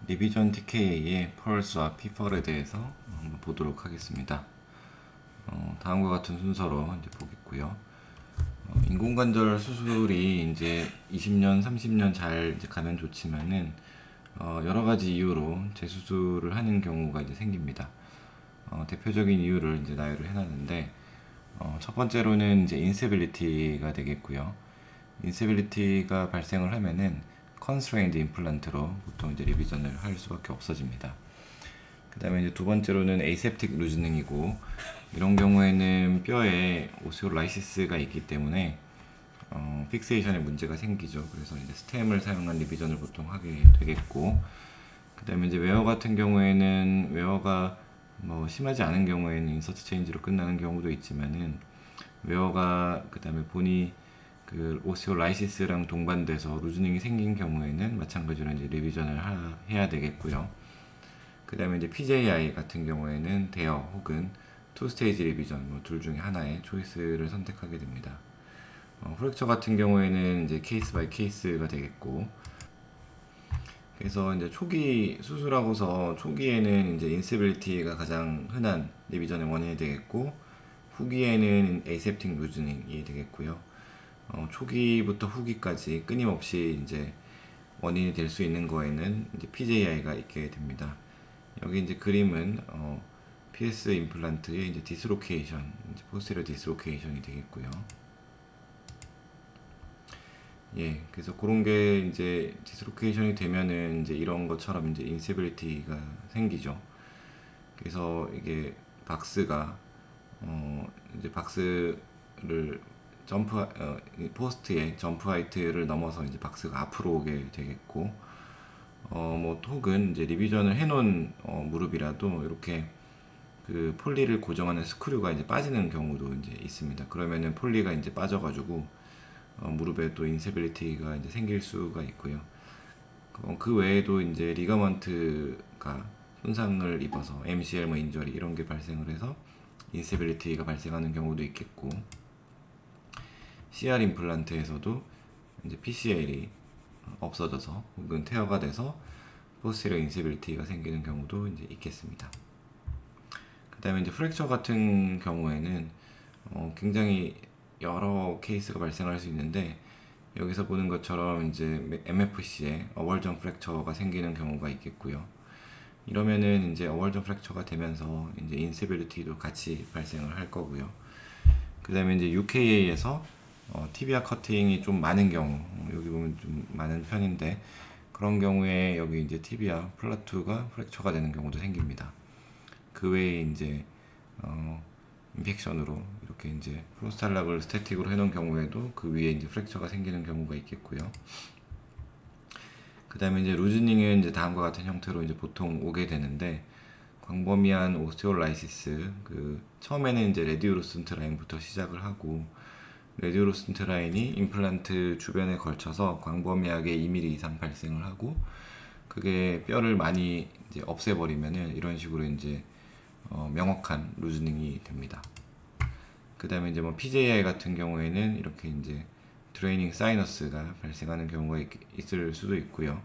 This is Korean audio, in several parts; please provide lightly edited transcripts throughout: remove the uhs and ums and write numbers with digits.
리비전 TKA의 펄스와 피펄에 대해서 한번 보도록 하겠습니다. 다음과 같은 순서로 이제 보겠고요. 인공관절 수술이 이제 20년, 30년 잘 이제 가면 좋지만은 여러 가지 이유로 재수술을 하는 경우가 이제 생깁니다. 대표적인 이유를 이제 나열을 해놨는데 첫 번째로는 이제 인세빌리티가 되겠고요. 인세빌리티가 발생을 하면은 컨스트레인드 임플란트로 보통 이제 리비전을 할 수밖에 없어집니다. 그 다음에 이제 두 번째로는 에이셉틱 루즈닝이고, 이런 경우에는 뼈에 오스티올라이시스가 있기 때문에 픽세이션에 문제가 생기죠. 그래서 이제 스템을 사용한 리비전을 보통 하게 되겠고, 그 다음에 이제 웨어 같은 경우에는 웨어가 뭐 심하지 않은 경우에는 인서트 체인지로 끝나는 경우도 있지만은, 웨어가 그 다음에 본이 그 오스티올라이시스랑 동반돼서 루즈닝이 생긴 경우에는 마찬가지로 이제 리비전을 해야 되겠고요. 그 다음에 이제 PJI 같은 경우에는 대여 혹은 투 스테이지 리비전 뭐 둘 중에 하나의 초이스를 선택하게 됩니다. 프랙처 같은 경우에는 이제 케이스 바이 케이스가 되겠고, 그래서 이제 초기 수술하고서 초기에는 이제 인스빌리티가 가장 흔한 리비전의 원인이 되겠고, 후기에는 에이셉틱 루즈닝이 되겠고요. 초기부터 후기까지 끊임없이 이제 원인이 될 수 있는 거에는 이제 PJI가 있게 됩니다. 여기 이제 그림은 PS 임플란트의 이제 디스로케이션, 이제 포스테리어 디스로케이션이 되겠고요. 예, 그래서 그런 게 이제 디스로케이션이 되면은 이제 이런 것처럼 이제 인세빌리티가 생기죠. 그래서 이게 박스가 이제 박스를 포스트의 점프 하이트를 넘어서 이제 박스가 앞으로 오게 되겠고, 뭐 혹은 이제 리비전을 해놓은 무릎이라도 이렇게 그 폴리를 고정하는 스크류가 이제 빠지는 경우도 이제 있습니다. 그러면은 폴리가 이제 빠져가지고 무릎에 또 인세빌리티가 이제 생길 수가 있고요. 그 외에도 이제 리가먼트가 손상을 입어서 MCL 뭐 인저리 이런 게 발생을 해서 인세빌리티가 발생하는 경우도 있겠고, CR 임플란트에서도 이제 PCL이 없어져서 혹은 퇴화가 돼서 포스테리어 인세빌리티가 생기는 경우도 이제 있겠습니다. 그 다음에 이제 프랙처 같은 경우에는 굉장히 여러 케이스가 발생할 수 있는데, 여기서 보는 것처럼 이제 MFC에 어월전 프랙처가 생기는 경우가 있겠고요. 이러면은 이제 어월전 프랙처가 되면서 이제 인세빌리티도 같이 발생을 할 거고요. 그 다음에 이제 UKA에서 티비아 커팅이 좀 많은 경우, 여기 보면 좀 많은 편인데, 그런 경우에 여기 이제 티비아 플라투가 프랙처가 되는 경우도 생깁니다. 그 외에 이제 인펙션으로 이렇게 이제 프로스탈락을 스태틱으로 해놓은 경우에도 그 위에 이제 프랙처가 생기는 경우가 있겠고요. 그 다음에 이제 루즈닝은 이제 다음과 같은 형태로 이제 보통 오게 되는데, 광범위한 오스티올라이시스, 그 처음에는 이제 레디오루슨트 라인부터 시작을 하고, 레디오루슨트 라인이 임플란트 주변에 걸쳐서 광범위하게 2mm 이상 발생을 하고, 그게 뼈를 많이 이제 없애버리면은 이런 식으로 이제 명확한 루즈닝이 됩니다. 그 다음에 이제 뭐 PJI 같은 경우에는 이렇게 이제 드레이닝 사이너스가 발생하는 경우가 있을 수도 있고요.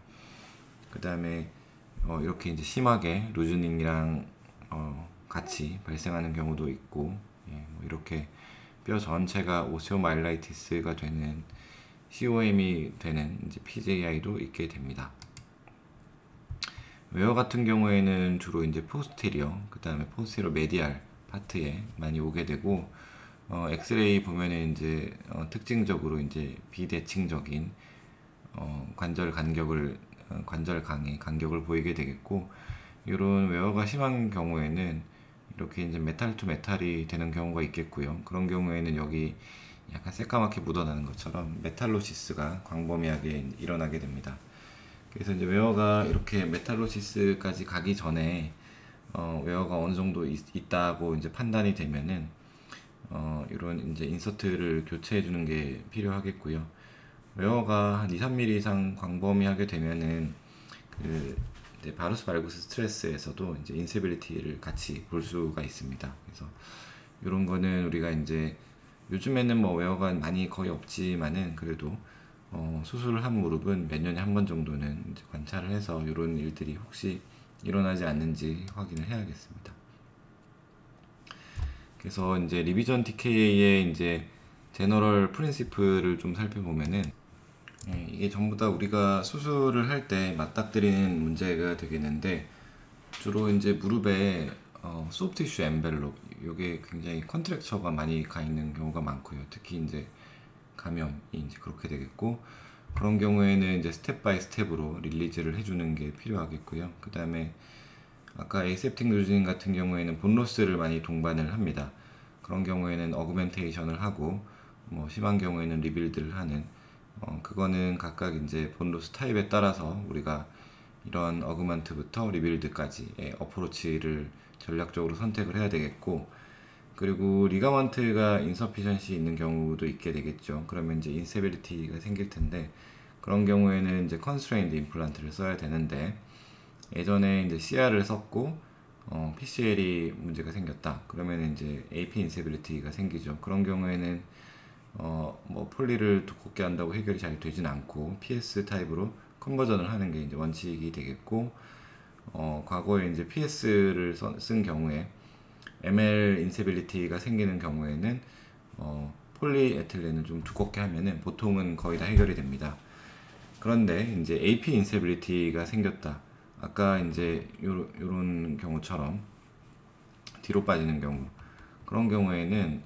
그 다음에 이렇게 이제 심하게 루즈닝이랑 같이 발생하는 경우도 있고, 예, 뭐 이렇게 뼈 전체가 오스티오마일라이티스가 되는 COM이 되는 이제 PJI도 있게 됩니다. 웨어 같은 경우에는 주로 이제 포스테리어, 그 다음에 포스테리어 메디알 파트에 많이 오게 되고, 엑스레이 보면은 이제 특징적으로 이제 비대칭적인 관절 간격을 관절 강의 간격을 보이게 되겠고, 이런 웨어가 심한 경우에는 이렇게 이제 메탈 투 메탈이 되는 경우가 있겠고요. 그런 경우에는 여기 약간 새까맣게 묻어나는 것처럼 메탈로시스가 광범위하게 일어나게 됩니다. 그래서 이제 웨어가 이렇게 메탈로시스까지 가기 전에 웨어가 어느 정도 있다고 이제 판단이 되면은 이런 이제 인서트를 교체해 주는 게 필요하겠고요. 웨어가 한 2, 3mm 이상 광범위하게 되면은 그 이제 바루스 발구스 스트레스에서도 이제 인세빌리티를 같이 볼 수가 있습니다. 그래서 이런 거는 우리가 이제 요즘에는 뭐 웨어가 많이 거의 없지만은 그래도 수술을 한 무릎은 몇 년에 한 번 정도는 이제 관찰을 해서 이런 일들이 혹시 일어나지 않는지 확인을 해야겠습니다. 그래서 이제 리비전 TKA의 이제 제너럴 프린시플을 좀 살펴보면은, 이게 전부 다 우리가 수술을 할 때 맞닥뜨리는 문제가 되겠는데, 주로 이제 무릎에 소프티슈 엠벨롭, 이게 굉장히 컨트랙처가 많이 가 있는 경우가 많고요. 특히 이제 감염이 이제 그렇게 되겠고, 그런 경우에는 이제 스텝 바이 스텝으로 릴리즈를 해주는 게 필요하겠고요. 그 다음에 아까 에이셉틱 루즈닝 같은 경우에는 본로스를 많이 동반을 합니다. 그런 경우에는 어그멘테이션을 하고, 뭐 심한 경우에는 리빌드를 하는, 그거는 각각 이제 본로스 타입에 따라서 우리가 이런 어그먼트부터 리빌드까지의 어프로치를 전략적으로 선택을 해야 되겠고, 그리고 리가먼트가 인서피션시 있는 경우도 있게 되겠죠. 그러면 이제 인스테빌리티가 생길 텐데, 그런 경우에는 이제 컨스트레인드 임플란트를 써야 되는데, 예전에 이제 CR을 썼고 PCL이 문제가 생겼다. 그러면 이제 AP 인스테빌리티가 생기죠. 그런 경우에는 뭐 폴리를 두껍게 한다고 해결이 잘 되진 않고 PS 타입으로 컨버전을 하는 게 이제 원칙이 되겠고, 과거에 이제 PS를 쓴 경우에 ML 인세빌리티가 생기는 경우에는 폴리에틸렌을 좀 두껍게 하면은 보통은 거의 다 해결이 됩니다. 그런데 이제 AP 인세빌리티가 생겼다. 아까 이제 요런 경우처럼 뒤로 빠지는 경우, 그런 경우에는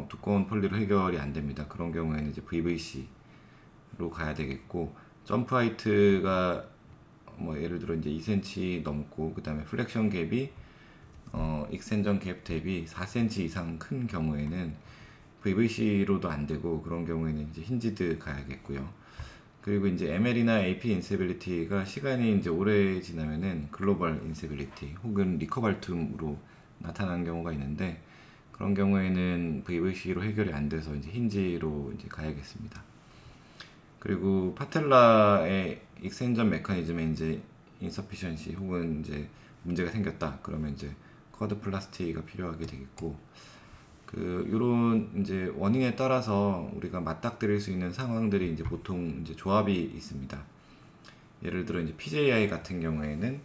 두꺼운 폴리로 해결이 안 됩니다. 그런 경우에는 이제 VVC로 가야 되겠고, 점프 하이트가 뭐 예를 들어 이제 2cm 넘고, 그 다음에 플렉션 갭이 익스텐전 갭 대비 4cm 이상 큰 경우에는 VVC로도 안 되고, 그런 경우에는 이제 힌지드 가야겠고요. 그리고 이제 ML이나 AP 인세빌리티가 시간이 이제 오래 지나면은 글로벌 인세빌리티 혹은 리커발툼으로 나타나는 경우가 있는데, 그런 경우에는 VVC로 해결이 안 돼서 이제 힌지로 이제 가야겠습니다. 그리고 파텔라의 익스텐전 메커니즘에 이제 인서피션시 혹은 이제 문제가 생겼다. 그러면 이제 쿼드 플라스티가 필요하게 되겠고, 요런 이제 원인에 따라서 우리가 맞닥뜨릴 수 있는 상황들이 이제 보통 이제 조합이 있습니다. 예를 들어 이제 PJI 같은 경우에는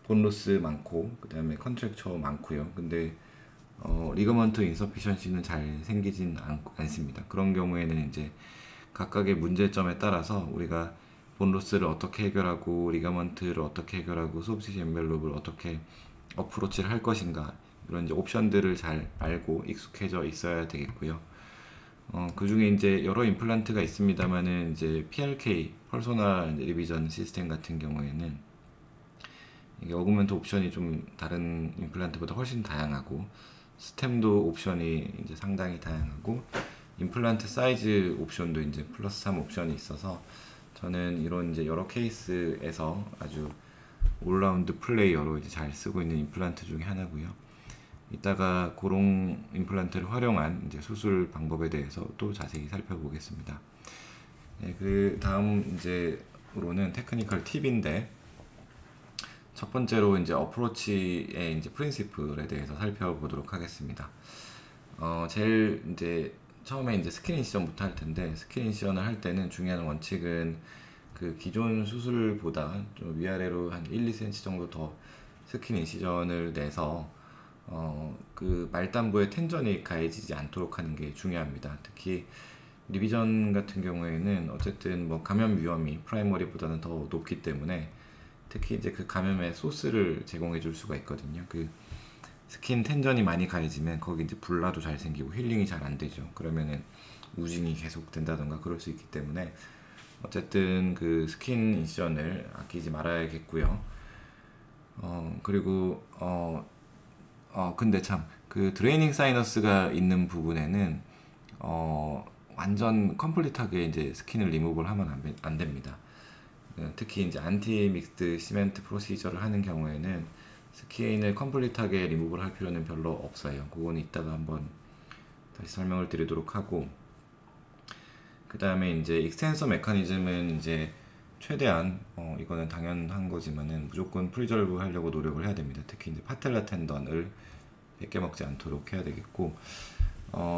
본로스 많고, 그 다음에 컨트랙처 많고요. 근데 리거먼트 인서피션시는 잘 생기진 않습니다. 그런 경우에는 이제 각각의 문제점에 따라서 우리가 본로스를 어떻게 해결하고, 리가먼트를 어떻게 해결하고, 소프티슈 엔벨롭을 어떻게 어프로치를 할 것인가, 이런 이제 옵션들을 잘 알고 익숙해져 있어야 되겠고요. 그 중에 이제 여러 임플란트가 있습니다만은 이제 PRK, 퍼소널 리비전 시스템 같은 경우에는 이게 어그먼트 옵션이 좀 다른 임플란트보다 훨씬 다양하고, 스템도 옵션이 이제 상당히 다양하고, 임플란트 사이즈 옵션도 이제 플러스 3 옵션이 있어서, 저는 이런 이제 여러 케이스에서 아주 올라운드 플레이어로 이제 잘 쓰고 있는 임플란트 중에 하나고요. 이따가 그런 임플란트를 활용한 이제 수술 방법에 대해서 또 자세히 살펴보겠습니다. 네, 그 다음 이제로는 테크니컬 팁인데, 첫 번째로 이제 어프로치의 이제 프린시플에 대해서 살펴보도록 하겠습니다. 제일 이제 처음에 이제 스킨 인시전부터 할 텐데, 스킨 인시전을 할 때는 중요한 원칙은 그 기존 수술보다 좀 위아래로 한 1, 2cm 정도 더 스킨 인시전을 내서 그 말단부에 텐전이 가해지지 않도록 하는 게 중요합니다. 특히 리비전 같은 경우에는 어쨌든 뭐 감염 위험이 프라이머리보다는 더 높기 때문에, 특히 이제 그 감염의 소스를 제공해 줄 수가 있거든요. 그 스킨 텐전이 많이 가해지면 거기 이제 불나도 잘 생기고 힐링이 잘 안 되죠. 그러면은 우징이 계속 된다던가 그럴 수 있기 때문에, 어쨌든 그 스킨 인시전을 아끼지 말아야겠고요. 그리고 근데 참 그 드레이닝 사이너스가 있는 부분에는 완전 컴플리트하게 이제 스킨을 리무브를 하면 안 됩니다. 특히 이제 안티 믹스드 시멘트 프로시저를 하는 경우에는 스킨을 컴플리트하게 리무브를 할 필요는 별로 없어요. 그건 이따가 한번 다시 설명을 드리도록 하고, 그 다음에 이제 익스텐서 메커니즘은 이제 최대한 이거는 당연한 거지만은 무조건 프리저브 하려고 노력을 해야 됩니다. 특히 이제 파텔라 텐던을 뺏겨 먹지 않도록 해야 되겠고,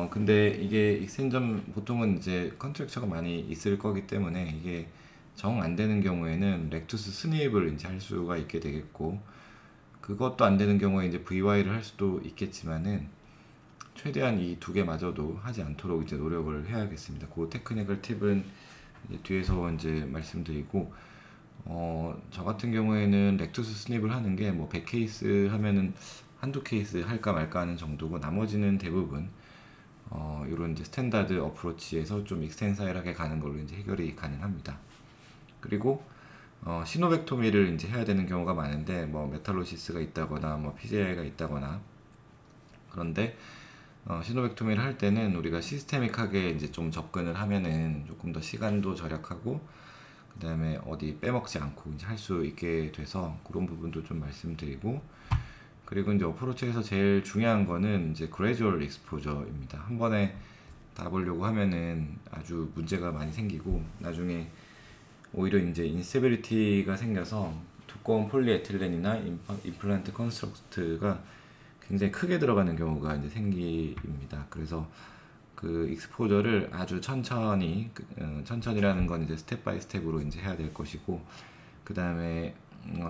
근데 이게 익스텐전 보통은 이제 컨트랙처가 많이 있을 거기 때문에 이게 정 안 되는 경우에는 렉투스 스닙을 이제 할 수가 있게 되겠고, 그것도 안 되는 경우에 이제 VY를 할 수도 있겠지만은 최대한 이 두 개마저도 하지 않도록 이제 노력을 해야겠습니다. 그 테크니컬 팁은 이제 뒤에서 이제 말씀드리고, 저 같은 경우에는 렉투스 스닙을 하는 게 뭐 100케이스 하면은 한두 케이스 할까 말까 하는 정도고, 나머지는 대부분 이런 이제 스탠다드 어프로치에서 좀 익스텐사일하게 가는 걸로 이제 해결이 가능합니다. 그리고 시노벡토미를 이제 해야 되는 경우가 많은데, 뭐 메탈로시스가 있다거나 뭐 PJI가 있다거나, 그런데 시노벡토미를 할 때는 우리가 시스테믹하게 이제 좀 접근을 하면은 조금 더 시간도 절약하고, 그 다음에 어디 빼먹지 않고 이제 할 수 있게 돼서 그런 부분도 좀 말씀드리고, 그리고 이제 어프로치에서 제일 중요한 거는 이제 그래주얼 익스포저입니다. 한 번에 다 보려고 하면은 아주 문제가 많이 생기고, 나중에 오히려 이제 인스테빌리티가 생겨서 두꺼운 폴리에틸렌이나 임플란트 컨스트럭트가 굉장히 크게 들어가는 경우가 이제 생깁니다. 그래서 그 익스포저를 아주 천천히, 천천히라는 건 이제 스텝 바이 스텝으로 이제 해야 될 것이고, 그 다음에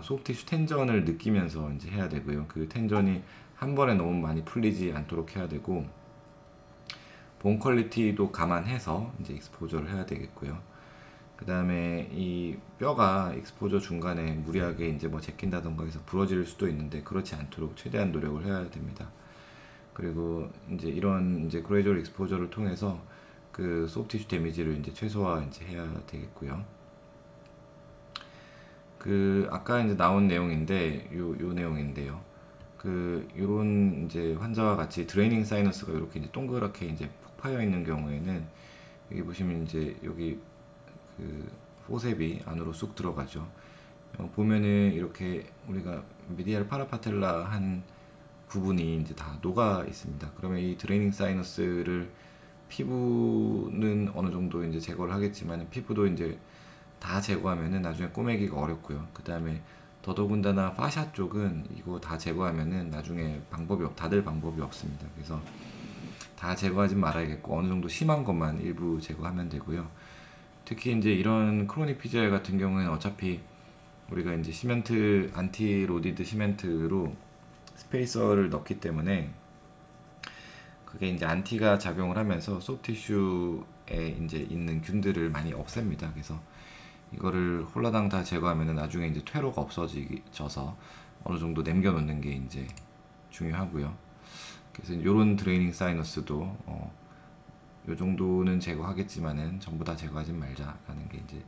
소프티슈 텐전을 느끼면서 이제 해야 되고요. 그 텐전이 한 번에 너무 많이 풀리지 않도록 해야 되고, 본 퀄리티도 감안해서 이제 익스포저를 해야 되겠고요. 그 다음에 이 뼈가 익스포저 중간에 무리하게 이제 뭐 제낀다던가 해서 부러질 수도 있는데, 그렇지 않도록 최대한 노력을 해야 됩니다. 그리고 이제 이런 이제 그레이저럴 익스포저를 통해서 그 소프티슈 데미지를 이제 최소화 이제 해야 되겠고요. 그 아까 이제 나온 내용인데 요 내용인데요. 그 요런 이제 환자와 같이 드레이닝 사이너스가 이렇게 이제 동그랗게 이제 폭 파여 있는 경우에는, 여기 보시면 이제 여기 그 포셉이 안으로 쑥 들어가죠. 보면은 이렇게 우리가 미디알 파라파텔라 한 부분이 이제 다 녹아 있습니다. 그러면 이 드레이닝 사이너스를 피부는 어느 정도 이제 제거를 하겠지만, 피부도 이제 다 제거하면은 나중에 꼬매기가 어렵고요. 그 다음에 더더군다나 파샤 쪽은 이거 다 제거하면은 나중에 닫을 방법이 없습니다. 그래서 다 제거하지 말아야겠고, 어느 정도 심한 것만 일부 제거하면 되고요. 특히 이제 이런 크로닉 PJI 같은 경우에는 어차피 우리가 이제 시멘트, 안티 로디드 시멘트로 스페이서를 넣기 때문에 그게 이제 안티가 작용을 하면서 소프티슈에 이제 있는 균들을 많이 없앱니다. 그래서 이거를 홀라당 다 제거하면 나중에 이제 퇴로가 없어져서 어느 정도 남겨놓는 게 이제 중요하고요. 그래서 이런 드레이닝 사이너스도 요 정도는 제거하겠지만은 전부 다 제거하지 말자라는 게 이제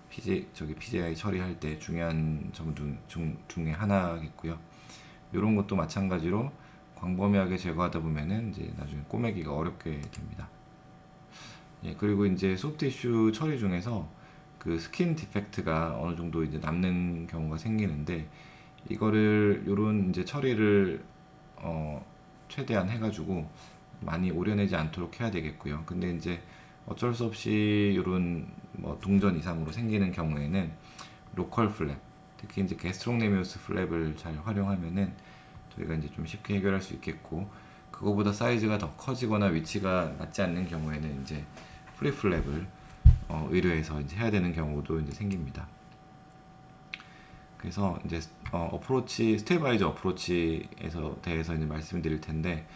PJI 처리할 때 중요한 점 중에 하나겠고요. 이런 것도 마찬가지로 광범위하게 제거하다 보면은 이제 나중에 꼬매기가 어렵게 됩니다. 예, 그리고 이제 소프티슈 처리 중에서 그 스킨 디펙트가 어느 정도 이제 남는 경우가 생기는데, 이거를 요런 이제 처리를 최대한 해가지고 많이 오려내지 않도록 해야 되겠고요. 근데 이제 어쩔 수 없이 요런 뭐 동전 이상으로 생기는 경우에는 로컬 플랩, 특히 이제 게스트롱네미우스 플랩을 잘 활용하면은 저희가 이제 좀 쉽게 해결할 수 있겠고, 그거보다 사이즈가 더 커지거나 위치가 맞지 않는 경우에는 이제 프리 플랩을 의뢰해서 이제 해야 되는 경우도 이제 생깁니다. 그래서 이제 어프로치, 스테바이저 어프로치에서 대해서 이제 말씀드릴 텐데,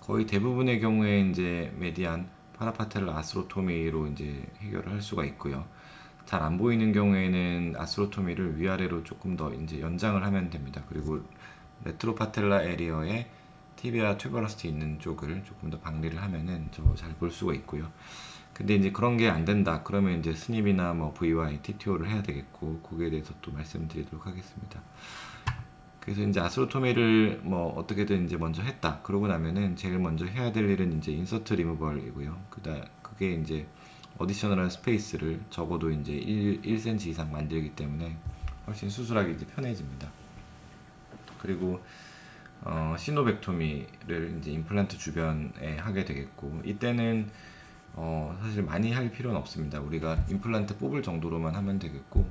거의 대부분의 경우에 이제 메디안 파라파텔라 아스로토미로 이제 해결을 할 수가 있고요. 잘 안 보이는 경우에는 아스로토미를 위아래로 조금 더 이제 연장을 하면 됩니다. 그리고 레트로파텔라 에리어에 티비아 튜버러스티 있는 쪽을 조금 더 방리를 하면은 잘 볼 수가 있고요. 근데 이제 그런 게 안 된다 그러면 이제 스닙이나 뭐 VY, TTO를 해야 되겠고, 거기에 대해서 또 말씀드리도록 하겠습니다. 그래서 이제 아스로토미를 뭐 어떻게든 이제 먼저 했다 그러고 나면은 제일 먼저 해야 될 일은 이제 인서트 리무벌이고요. 그게 이제 어디셔널한 스페이스를 적어도 이제 1cm 이상 만들기 때문에 훨씬 수술하기 이제 편해집니다. 그리고 시노벡토미를 이제 임플란트 주변에 하게 되겠고, 이때는 사실 많이 할 필요는 없습니다. 우리가 임플란트 뽑을 정도로만 하면 되겠고,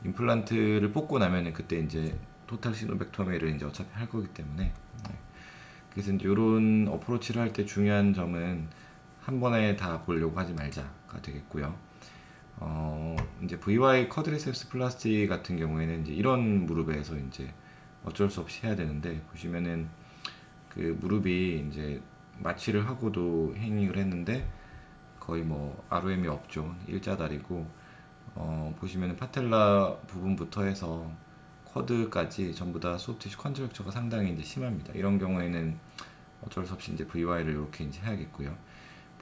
임플란트를 뽑고 나면은 그때 이제 토탈 시노벡토미를 이제 어차피 할 거기 때문에, 그래서 이제 이런 어프로치를 할 때 중요한 점은 한 번에 다 보려고 하지 말자가 되겠고요. 이제 VY 쿼드리셉스 플라스티 같은 경우에는 이제 이런 무릎에서 이제 어쩔 수 없이 해야 되는데, 보시면은 그 무릎이 이제 마취를 하고도 행잉을 했는데 거의 뭐 ROM이 없죠. 일자다리고, 보시면은 파텔라 부분부터 해서 쿼드까지 전부 다 소프티슈 컨트랙처가 상당히 이제 심합니다. 이런 경우에는 어쩔 수 없이 이제 VY를 이렇게 이제 해야겠고요.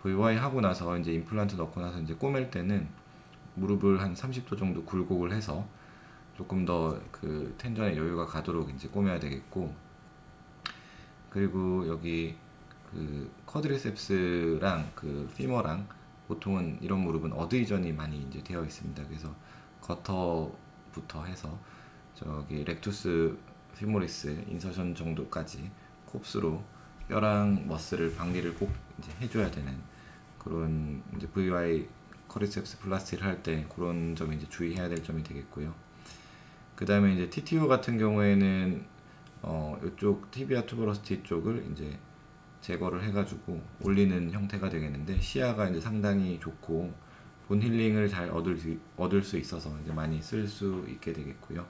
VY 하고 나서 이제 임플란트 넣고 나서 이제 꼬맬 때는 무릎을 한 30도 정도 굴곡을 해서 조금 더 그 텐전에 여유가 가도록 이제 꼬매야 되겠고, 그리고 여기 그 쿼드리셉스랑 그 피머랑 보통은 이런 무릎은 어드이전이 많이 이제 되어 있습니다. 그래서 거터부터 해서 저기 렉투스 피모리스 인서션 정도까지 콥스로 뼈랑 머슬을 박리를 꼭 이제 해줘야 되는 그런 이제 VY 쿼드리셉스 플라스티를 할 때 그런 점이 이제 주의해야 될 점이 되겠고요. 그 다음에 이제 TTO 같은 경우에는 이쪽 티비아 투버러스티 쪽을 이제 제거를 해가지고 올리는 형태가 되겠는데, 시야가 이제 상당히 좋고 본 힐링을 잘 얻을 수 있어서 이제 많이 쓸 수 있게 되겠고요.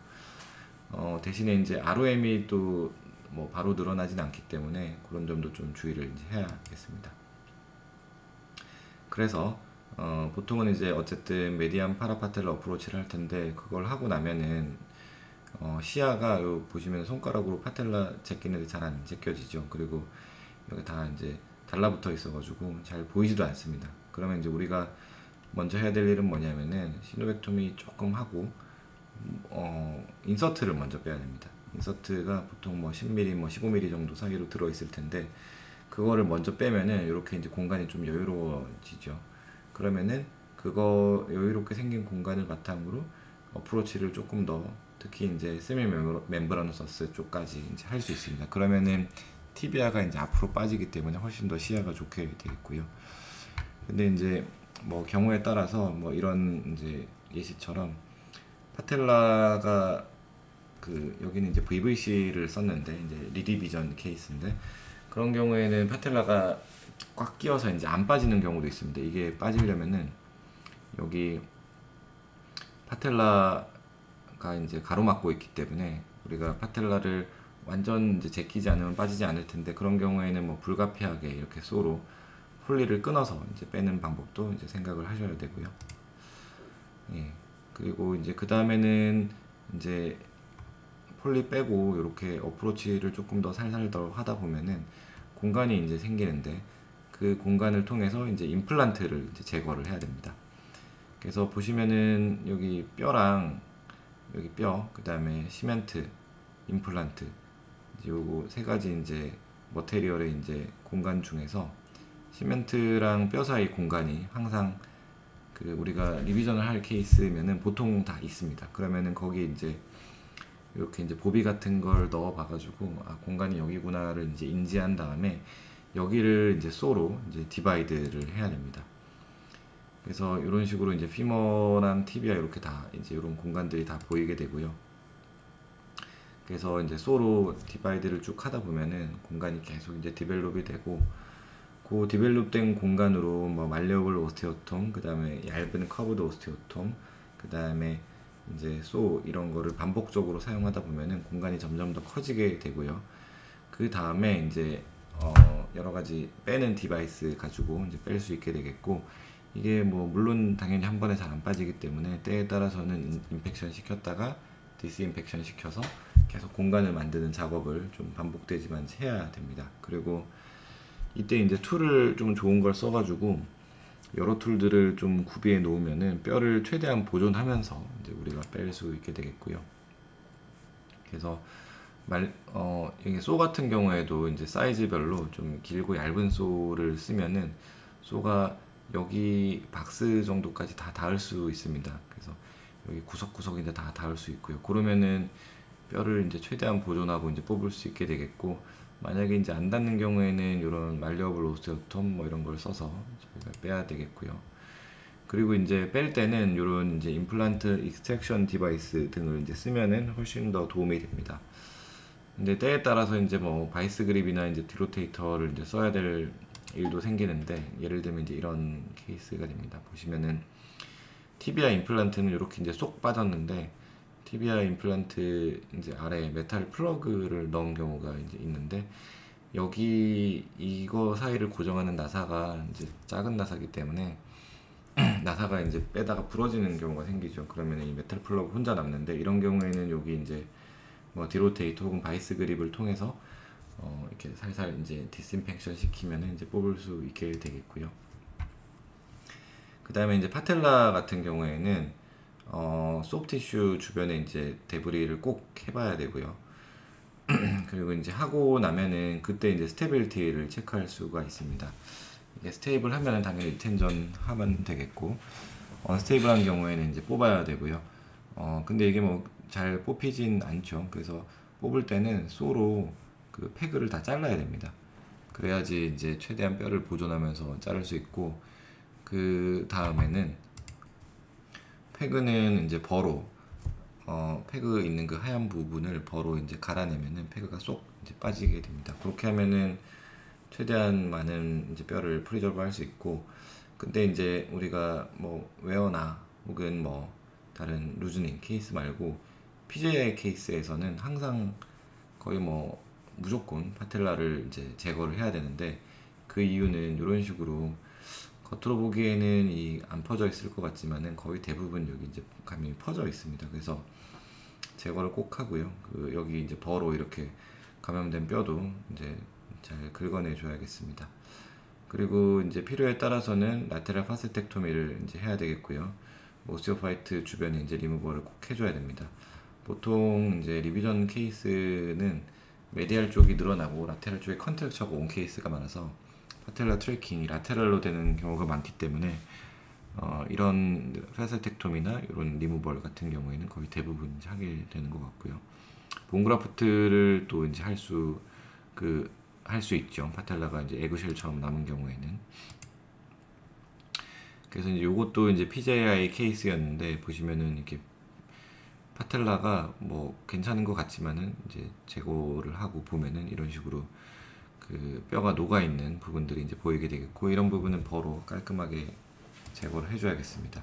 대신에 이제 ROM이 또 뭐 바로 늘어나진 않기 때문에 그런 점도 좀 주의를 이제 해야겠습니다. 그래서 보통은 이제 어쨌든 메디안 파라파텔라 어프로치를 할 텐데, 그걸 하고 나면은 시야가 요 보시면 손가락으로 파텔라 제끼는데 잘 안 제껴지죠. 그리고 여기 다 이제 달라붙어 있어가지고 잘 보이지도 않습니다. 그러면 이제 우리가 먼저 해야 될 일은 뭐냐면은 시노벡토미 조금 하고 인서트를 먼저 빼야 됩니다. 인서트가 보통 뭐 10mm, 뭐 15mm 정도 사이로 들어 있을 텐데, 그거를 먼저 빼면은 이렇게 이제 공간이 좀 여유로워지죠. 그러면은 그거 여유롭게 생긴 공간을 바탕으로 어프로치를 조금 더, 특히 이제 세미 멤브라노서스 쪽까지 이제 할 수 있습니다. 그러면은 티비아가 이제 앞으로 빠지기 때문에 훨씬 더 시야가 좋게 되겠고요. 근데 이제 뭐 경우에 따라서 뭐 이런 이제 예시처럼 파텔라가 그 여기는 이제 VVC를 썼는데 이제 리디비전 케이스인데, 그런 경우에는 파텔라가 꽉 끼어서 이제 안 빠지는 경우도 있습니다. 이게 빠지려면은 여기 파텔라가 이제 가로막고 있기 때문에 우리가 파텔라를 완전 이제 제끼지 않으면 빠지지 않을 텐데, 그런 경우에는 뭐 불가피하게 이렇게 쏘로 폴리를 끊어서 이제 빼는 방법도 이제 생각을 하셔야 되고요. 예. 그리고 이제 그 다음에는 이제 폴리 빼고 이렇게 어프로치를 조금 더 살살 더 하다 보면은 공간이 이제 생기는데, 그 공간을 통해서 이제 임플란트를 이제 제거를 해야 됩니다. 그래서 보시면은 여기 뼈랑 여기 뼈, 그 다음에 시멘트, 임플란트, 이제 요거 세 가지 이제 머테리얼의 이제 공간 중에서 시멘트랑 뼈 사이 공간이 항상 그 우리가 리비전을 할 케이스면은 보통 다 있습니다. 그러면은 거기 이제 이렇게 이제 보비 같은 걸 넣어 봐가지고 아 공간이 여기구나를 이제 인지한 다음에 여기를 이제 쏘로 이제 디바이드를 해야 됩니다. 그래서 이런 식으로 이제 피머랑 티비아 이렇게 다 이제 이런 공간들이 다 보이게 되고요. 그래서 이제 쏘로 디바이드를 쭉 하다 보면은 공간이 계속 이제 디벨롭이 되고, 그 디벨롭된 공간으로 뭐 말레오블 오스테오톰, 그 다음에 얇은 커브드 오스테오톰, 그 다음에 이제 쏘 이런 거를 반복적으로 사용하다 보면은 공간이 점점 더 커지게 되고요. 그 다음에 이제 여러 가지 빼는 디바이스 가지고 이제 뺄 수 있게 되겠고, 이게 뭐 물론 당연히 한 번에 잘 안 빠지기 때문에 때에 따라서는 임팩션 시켰다가 디스임팩션 시켜서 계속 공간을 만드는 작업을 좀 반복되지만 해야 됩니다. 그리고 이때 이제 툴을 좀 좋은 걸 써가지고 여러 툴들을 좀 구비해 놓으면은 뼈를 최대한 보존하면서 이제 우리가 뺄 수 있게 되겠고요. 그래서 이게 쏘 같은 경우에도 이제 사이즈별로 좀 길고 얇은 쏘를 쓰면은 쏘가 여기 박스 정도까지 다 닿을 수 있습니다. 그래서 여기 구석구석인데 다 닿을 수 있고요. 그러면은 뼈를 이제 최대한 보존하고 이제 뽑을 수 있게 되겠고, 만약에 이제 안 닿는 경우에는 이런 말레오블 오스테오톰 뭐 이런 걸 써서 저희가 빼야 되겠고요. 그리고 이제 뺄 때는 이런 이제 임플란트 익스트랙션 디바이스 등을 이제 쓰면은 훨씬 더 도움이 됩니다. 근데 때에 따라서 이제 뭐 바이스 그립이나 이제 디로테이터를 이제 써야 될 일도 생기는데, 예를 들면 이제 이런 케이스가 됩니다. 보시면은 티비아 임플란트는 이렇게 이제 쏙 빠졌는데, 티비아 임플란트 이제 아래에 메탈 플러그를 넣은 경우가 이제 있는데, 여기 이거 사이를 고정하는 나사가 이제 작은 나사기 때문에 나사가 이제 빼다가 부러지는 경우가 생기죠. 그러면 이 메탈 플러그 혼자 남는데, 이런 경우에는 여기 이제 뭐 디로테이터 혹은 바이스 그립을 통해서 이렇게 살살 이제 디스인펙션 시키면은 이제 뽑을 수 있게 되겠고요. 그 다음에 이제 파텔라 같은 경우에는 소프티슈 주변에 이제 데브리를 꼭 해봐야 되고요. 그리고 이제 하고 나면은 그때 이제 스테빌리티를 체크할 수가 있습니다. 이게 스테이블 하면은 당연히 리텐전 하면 되겠고, 언스테이블한 경우에는 이제 뽑아야 되고요. 근데 이게 뭐 잘 뽑히진 않죠. 그래서 뽑을 때는 쏘로 그 페그를 다 잘라야 됩니다. 그래야지 이제 최대한 뼈를 보존하면서 자를 수 있고, 그 다음에는 페그는 이제 버로 페그 있는 그 하얀 부분을 버로 이제 갈아내면은 페그가 쏙 이제 빠지게 됩니다. 그렇게 하면은 최대한 많은 이제 뼈를 프리저브 할 수 있고, 근데 이제 우리가 뭐 웨어나 혹은 뭐 다른 루즈닝 케이스 말고 PJI 케이스에서는 항상 거의 뭐 무조건 파텔라를 이제 제거를 해야 되는데, 그 이유는 이런 식으로 겉으로 보기에는 이 안 퍼져 있을 것 같지만은 거의 대부분 여기 이제 감이 퍼져 있습니다. 그래서 제거를 꼭 하고요. 그 여기 이제 버로 이렇게 감염된 뼈도 이제 잘 긁어내 줘야겠습니다. 그리고 이제 필요에 따라서는 라테랄 파스텍토미를 이제 해야 되겠고요. 오스티오파이트 주변에 이제 리무버를 꼭 해줘야 됩니다. 보통 이제 리비전 케이스는 메디알 쪽이 늘어나고 라테랄 쪽에 컨트랙처가 온 케이스가 많아서 파텔라 트래킹이 라테랄로 되는 경우가 많기 때문에 이런 파스텍토미나 이런 리무벌 같은 경우에는 거의 대부분 이제 하게 되는 것 같고요. 본그라프트를 또 이제 할 수 있죠. 파텔라가 이제 에그쉘처럼 남은 경우에는. 그래서 이제 요것도 이제 PJI 케이스였는데, 보시면은 이렇게 파텔라가 뭐 괜찮은 것 같지만은 이제 제거를 하고 보면은 이런 식으로 그 뼈가 녹아 있는 부분들이 이제 보이게 되겠고, 이런 부분은 버로 깔끔하게 제거를 해줘야겠습니다.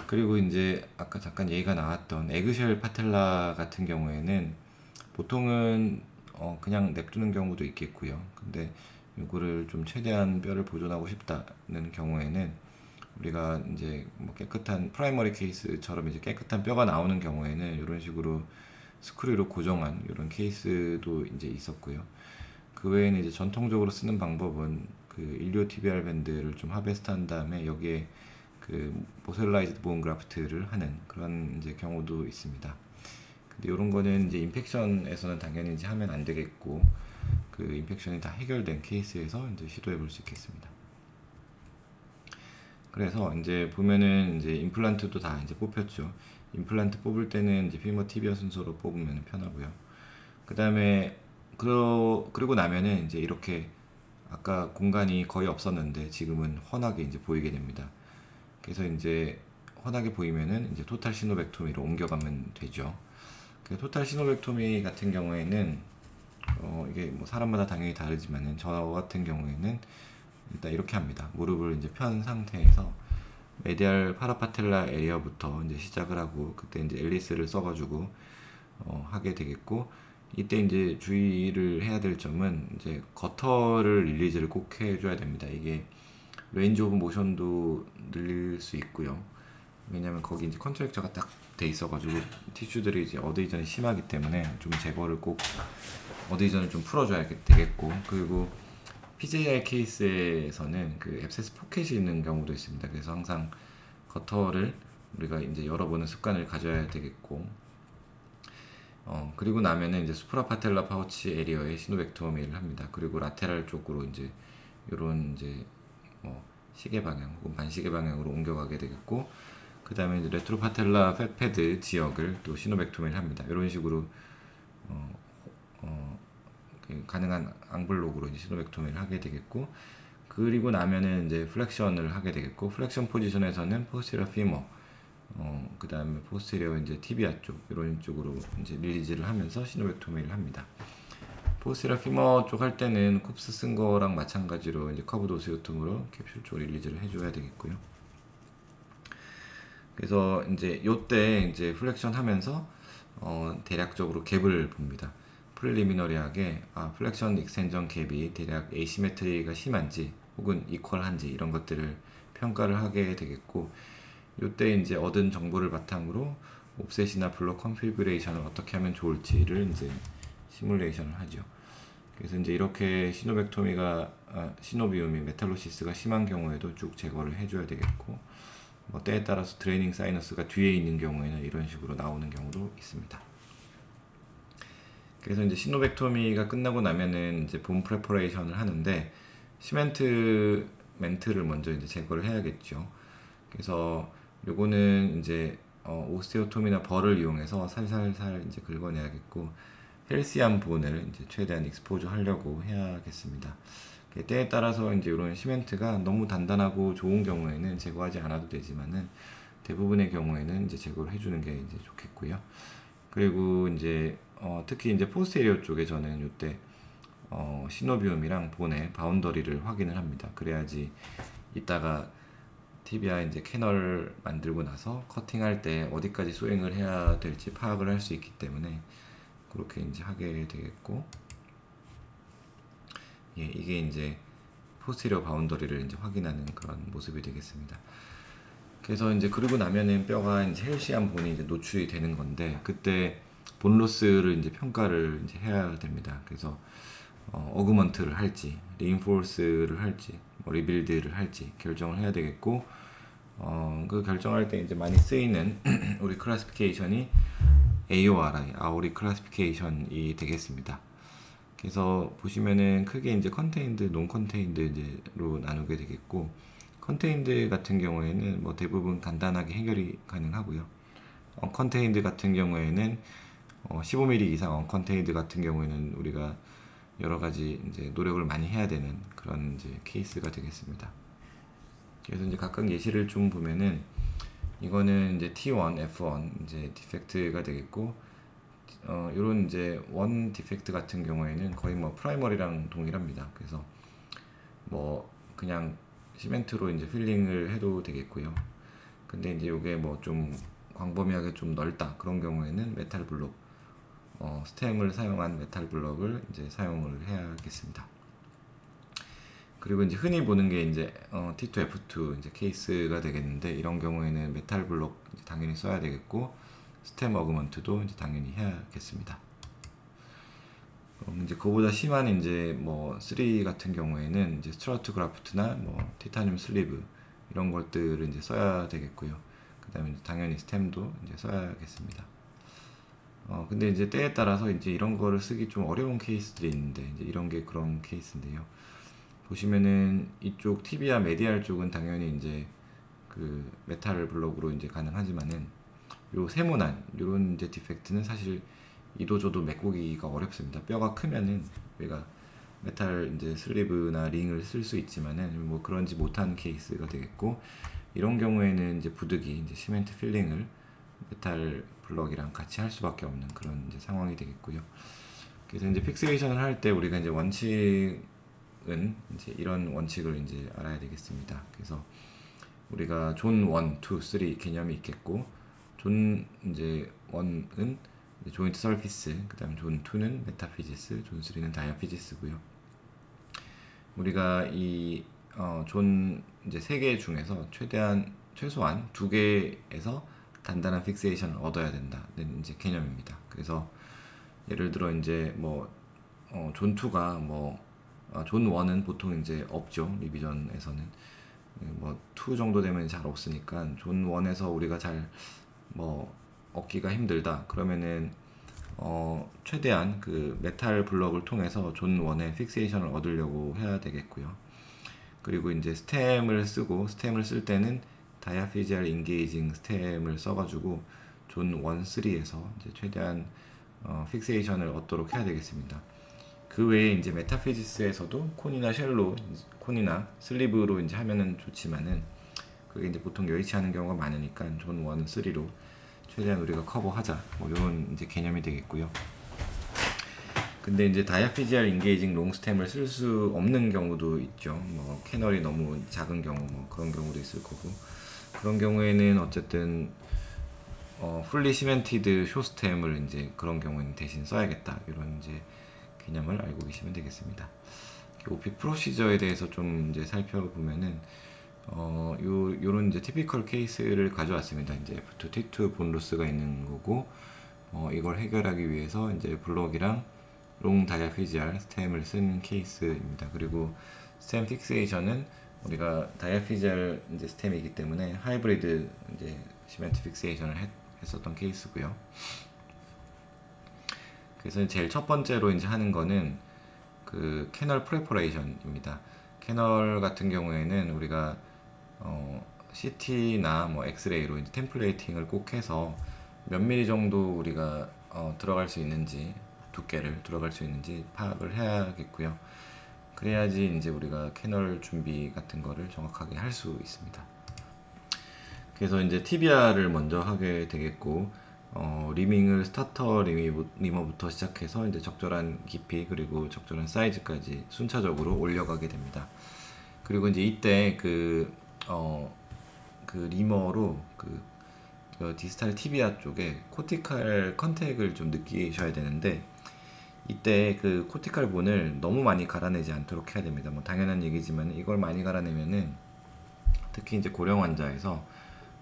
그리고 이제 아까 잠깐 얘기가 나왔던 에그쉘 파텔라 같은 경우에는 보통은 그냥 냅두는 경우도 있겠고요. 근데 이거를 좀 최대한 뼈를 보존하고 싶다는 경우에는 우리가 이제 뭐 깨끗한 프라이머리 케이스처럼 이제 깨끗한 뼈가 나오는 경우에는 이런 식으로 스크류로 고정한 이런 케이스도 이제 있었고요. 그 외에는 이제 전통적으로 쓰는 방법은 그 일리오티비알 밴드를 좀 하베스트한 다음에 여기에 그 모셀라이즈드 본 그라프트를 하는 그런 이제 경우도 있습니다. 근데 이런 거는 이제 인펙션에서는 당연히 이제 하면 안 되겠고, 그 인펙션이 다 해결된 케이스에서 이제 시도해 볼 수 있겠습니다. 그래서 이제 보면은 이제 임플란트도 다 이제 뽑혔죠. 임플란트 뽑을 때는 이제 피머 티비아 순서로 뽑으면 편하고요. 그 다음에 그리고 나면은 이제 이렇게 아까 공간이 거의 없었는데 지금은 훤하게 이제 보이게 됩니다. 그래서 이제 훤하게 보이면은 이제 토탈 시노벡토미로 옮겨가면 되죠. 그 토탈 시노벡토미 같은 경우에는 이게 뭐 사람마다 당연히 다르지만은 저 같은 경우에는 일단 이렇게 합니다. 무릎을 이제 편 상태에서 메디알 파라파텔라 에리어부터 이제 시작을 하고, 그때 이제 앨리스를 써가지고 하게 되겠고, 이때 이제 주의를 해야 될 점은 이제 거터를 릴리즈를 꼭 해줘야 됩니다. 이게 레인지 오브 모션도 늘릴 수 있고요. 왜냐면 거기 이제 컨트랙처가 딱 돼 있어가지고 티슈들이 이제 어드이전이 심하기 때문에 좀 제거를 꼭 어드이전을 좀 풀어줘야 되겠고, 그리고 PJI 케이스에서는 그 앱세스 포켓이 있는 경우도 있습니다. 그래서 항상 거터를 우리가 이제 열어보는 습관을 가져야 되겠고, 그리고 나면은 이제 수프라파텔라 파우치 에리어에 시노벡토미를 합니다. 그리고 라테랄 쪽으로 이제 요런 이제 뭐 시계 방향 혹은 반시계 방향으로 옮겨가게 되겠고, 그 다음에 이제 레트로파텔라 패드 지역을 또 시노벡토미를 합니다. 이런 식으로 가능한 앙블록으로 이제 시노벡토미를 하게 되겠고, 그리고 나면은 이제 플렉션을 하게 되겠고, 플렉션 포지션에서는 포스테리어 피머 그 다음에 포스테리어 이제 티비아 쪽 이런 쪽으로 이제 릴리즈를 하면서 시노벡토미를 합니다. 포스테리어 피머 쪽 할 때는 쿱스 쓴 거랑 마찬가지로 이제 커브드 오세오톰으로 캡슐 쪽 릴리즈를 해줘야 되겠고요. 그래서 이제 요때 이제 플렉션 하면서 대략적으로 갭을 봅니다. 프리리미너리하게 플렉션 익스텐전 갭이 대략 에이시메트리가 심한지 혹은 이퀄한지 이런 것들을 평가를 하게 되겠고, 요때 이제 얻은 정보를 바탕으로 옵셋이나 블록 컨피규레이션을 어떻게 하면 좋을지를 이제 시뮬레이션을 하죠. 그래서 이제 이렇게 시노비움이 메탈로시스가 심한 경우에도 쭉 제거를 해줘야 되겠고, 뭐 때에 따라서 드레이닝 사이너스가 뒤에 있는 경우에는 이런 식으로 나오는 경우도 있습니다. 그래서 이제 시노벡토미가 끝나고 나면은 이제 본 프레퍼레이션을 하는데, 시멘트를 먼저 이제 제거를 해야겠죠. 그래서 요거는 이제 오스테오톰이나 벌을 이용해서 살살살 이제 긁어내야겠고, 헬시한 본을 이제 최대한 익스포저 하려고 해야겠습니다. 때에 따라서 이제 이런 시멘트가 너무 단단하고 좋은 경우에는 제거하지 않아도 되지만은, 대부분의 경우에는 이제 제거를 해주는 게 이제 좋겠고요. 그리고 이제 특히 이제 포스테리어 쪽에 저는 이때 시노비움이랑 본의 바운더리를 확인을 합니다. 그래야지 이따가 티비아 이제 캐널 만들고 나서 커팅할 때 어디까지 소잉을 해야 될지 파악을 할 수 있기 때문에 그렇게 이제 하게 되겠고, 예, 이게 이제 포스테리어 바운더리를 이제 확인하는 그런 모습이 되겠습니다. 그래서 이제 그러고 나면은 뼈가 이제 헬시한 본이 이제 노출이 되는 건데, 그때 본 로스를 이제 평가를 이제 해야 됩니다. 그래서 어그먼트를 할지, 리인포스를 할지, 뭐 리빌드를 할지 결정을 해야 되겠고, 그 결정할 때 이제 많이 쓰이는 우리 클래시피케이션이 AORI, 아오리 클래시피케이션이 되겠습니다. 그래서 보시면은 크게 이제 컨테인드, 논 컨테인드로 나누게 되겠고, 컨테인드 같은 경우에는 뭐 대부분 간단하게 해결이 가능하고요. 컨테인드 같은 경우에는 15mm 이상 컨테인드 같은 경우에는 우리가 여러 가지 이제 노력을 많이 해야 되는 그런 이제 케이스가 되겠습니다. 그래서 이제 각각 예시를 좀 보면은, 이거는 이제 T1, F1 이제 디펙트가 되겠고, 요런 이제 원 디펙트 같은 경우에는 거의 뭐 프라이머리랑 동일합니다. 그래서 뭐 그냥 시멘트로 이제 필링을 해도 되겠고요. 근데 이제 요게 뭐 좀 광범위하게 좀 넓다 그런 경우에는 메탈 블록, 스템을 사용한 메탈 블록을 이제 사용을 해야겠습니다. 그리고 이제 흔히 보는 게 이제 T2, F2 이제 케이스가 되겠는데, 이런 경우에는 메탈 블록 이제 당연히 써야 되겠고, 스템 어그먼트도 이제 당연히 해야겠습니다. 이제 그보다 심한 이제 뭐 3 같은 경우에는 이제 스트라트 그라프트나 뭐 티타늄 슬리브 이런 것들을 이제 써야 되겠고요. 그 다음에 당연히 스템도 이제 써야겠습니다. 근데 이제 때에 따라서 이제 이런 거를 쓰기 좀 어려운 케이스들이 있는데, 이제 이런 게 그런 케이스인데요. 보시면은 이쪽 티비아 메디알 쪽은 당연히 이제 그 메탈 블록으로 이제 가능하지만은, 요 세모난 요런 이제 디펙트는 사실 이도저도 메꾸기가 어렵습니다. 뼈가 크면은 우리가 메탈 이제 슬리브나 링을 쓸 수 있지만은 뭐 그런지 못한 케이스가 되겠고, 이런 경우에는 이제 부득이 이제 시멘트 필링을 메탈 블럭이랑 같이 할 수밖에 없는 그런 이제 상황이 되겠고요. 그래서 이제 픽세이션을 할 때 우리가 이제 원칙은 이제 이런 원칙을 이제 알아야 되겠습니다. 그래서 우리가 존 1, 2, 3 개념이 있겠고, 존 이제 1은 조인트 서피스, 그 다음 존 2는 메타피지스, 존 3는 다이아피지스고요. 우리가 이 존 이제 3개 중에서 최소한 2개에서 단단한 픽세이션을 얻어야 된다는 이제 개념입니다. 그래서 예를 들어 이제 뭐 존 2가 뭐 존 1은 보통 이제 없죠. 리비전에서는 뭐 2 정도 되면 잘 없으니까, 존 1에서 우리가 잘 뭐 얻기가 힘들다 그러면은 최대한 그 메탈 블럭을 통해서 존 1의 픽세이션을 얻으려고 해야 되겠고요. 그리고 이제 스템을 쓸 때는 다이아피지알 인게이징 스템을 써가지고 존 1, 3에서 이제 최대한 픽세이션을 얻도록 해야 되겠습니다. 그 외에 이제 메타피지스에서도 콘이나 슬리브로 이제 하면은 좋지만은, 그게 이제 보통 여의치 않은 경우가 많으니까 존 1, 3로 최대한 우리가 커버하자, 뭐 이런 이제 개념이 되겠고요. 근데 이제 다이아피지알 인게이징 롱스템을 쓸 수 없는 경우도 있죠. 뭐 캐널이 너무 작은 경우, 뭐 그런 경우도 있을 거고, 그런 경우에는 어쨌든 풀리 시멘티드 쇼스템을 이제 그런 경우에는 대신 써야겠다, 이런 이제 개념을 알고 계시면 되겠습니다. OP 프로시저에 대해서 좀 이제 살펴보면은 요런 이제 티피컬 케이스를 가져왔습니다. 이제 F2T2 본로스가 있는 거고, 이걸 해결하기 위해서 이제 블럭이랑 롱 다이아피지알 스템을 쓴 케이스입니다. 그리고 스템 픽세이션은 우리가 다이아피지알 이제 스템이기 때문에 하이브리드 이제 시멘트 픽세이션을 했었던 케이스고요. 그래서 제일 첫 번째로 이제 하는 거는 그 캐널 프레퍼레이션입니다. 캐널 같은 경우에는 우리가 CT나 뭐 엑스레이로 이제 템플레이팅을 꼭 해서 몇 미리 정도 우리가 들어갈 수 있는지, 두께를 들어갈 수 있는지 파악을 해야겠고요. 그래야지 이제 우리가 캐널 준비 같은 거를 정확하게 할 수 있습니다. 그래서 이제 TBR을 먼저 하게 되겠고, 리밍을 스타터 리머부터 시작해서 이제 적절한 깊이 그리고 적절한 사이즈까지 순차적으로 올려가게 됩니다. 그리고 이제 이때 그 리머로 디스탈 티비아 쪽에 코티칼 컨택을 좀 느끼셔야 되는데, 이때 그 코티칼 본을 너무 많이 갈아내지 않도록 해야 됩니다. 뭐 당연한 얘기지만 이걸 많이 갈아내면은 특히 이제 고령 환자에서